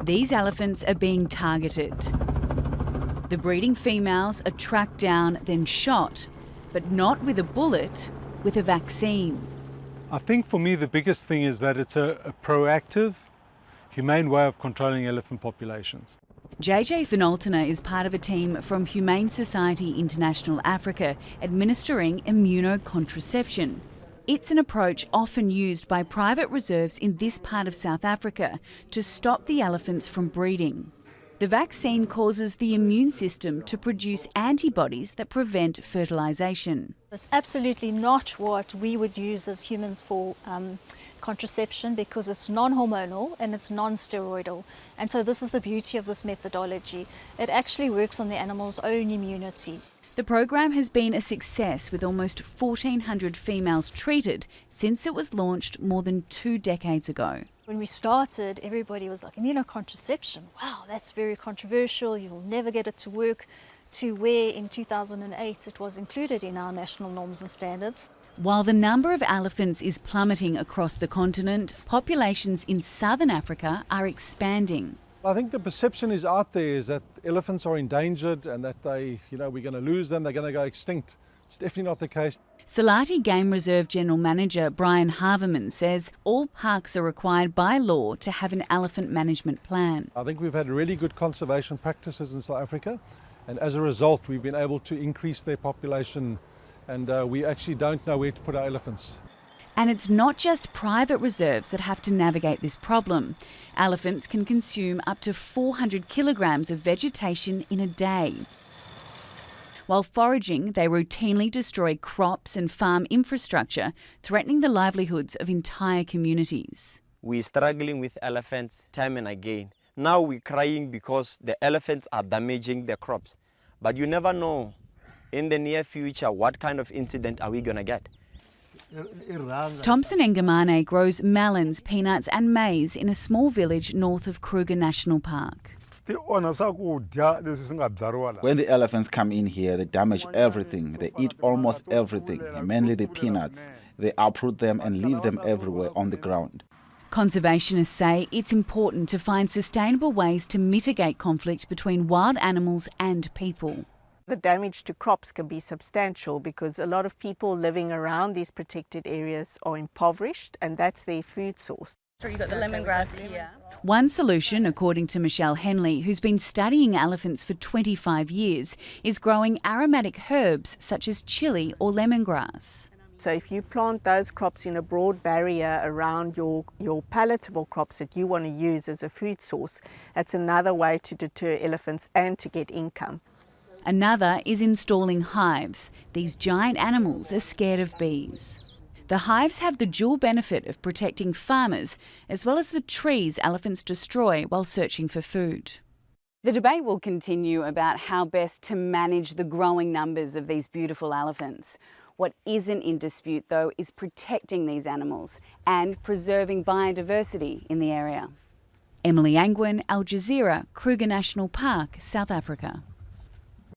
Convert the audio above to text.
These elephants are being targeted. The breeding females are tracked down, then shot, but not with a bullet, with a vaccine. I think for me the biggest thing is that it's a proactive, humane way of controlling elephant populations. JJ Finoltner is part of a team from Humane Society International Africa administering immunocontraception. It's an approach often used by private reserves in this part of South Africa to stop the elephants from breeding. The vaccine causes the immune system to produce antibodies that prevent fertilisation. It's absolutely not what we would use as humans for contraception, because it's non-hormonal and it's non-steroidal. And so this is the beauty of this methodology. It actually works on the animal's own immunity. The program has been a success, with almost 1,400 females treated since it was launched more than 2 decades ago. When we started, everybody was like, immunocontraception, wow, that's very controversial, you'll never get it to work, to where in 2008 it was included in our national norms and standards. While the number of elephants is plummeting across the continent, populations in southern Africa are expanding. I think the perception is out there is that elephants are endangered and that we're going to lose them, they're going to go extinct. It's definitely not the case. Salati Game Reserve General Manager Brian Haverman says all parks are required by law to have an elephant management plan. I think we've had really good conservation practices in South Africa, and as a result we've been able to increase their population, and we actually don't know where to put our elephants. And it's not just private reserves that have to navigate this problem. Elephants can consume up to 400 kilograms of vegetation in a day. While foraging, they routinely destroy crops and farm infrastructure, threatening the livelihoods of entire communities. We're struggling with elephants time and again. Now we're crying because the elephants are damaging the crops. But you never know in the near future what kind of incident are we going to get. Thompson Ngamane grows melons, peanuts and maize in a small village north of Kruger National Park. When the elephants come in here, they damage everything. They eat almost everything, mainly the peanuts. They uproot them and leave them everywhere on the ground. Conservationists say it's important to find sustainable ways to mitigate conflict between wild animals and people. The damage to crops can be substantial because a lot of people living around these protected areas are impoverished, and that's their food source. So you've got the lemongrass here. One solution, according to Michelle Henley, who's been studying elephants for 25 years, is growing aromatic herbs such as chili or lemongrass. So if you plant those crops in a broad barrier around your palatable crops that you want to use as a food source, that's another way to deter elephants and to get income. Another is installing hives. These giant animals are scared of bees. The hives have the dual benefit of protecting farmers as well as the trees elephants destroy while searching for food. The debate will continue about how best to manage the growing numbers of these beautiful elephants. What isn't in dispute, though, is protecting these animals and preserving biodiversity in the area. Emily Angwin, Al Jazeera, Kruger National Park, South Africa.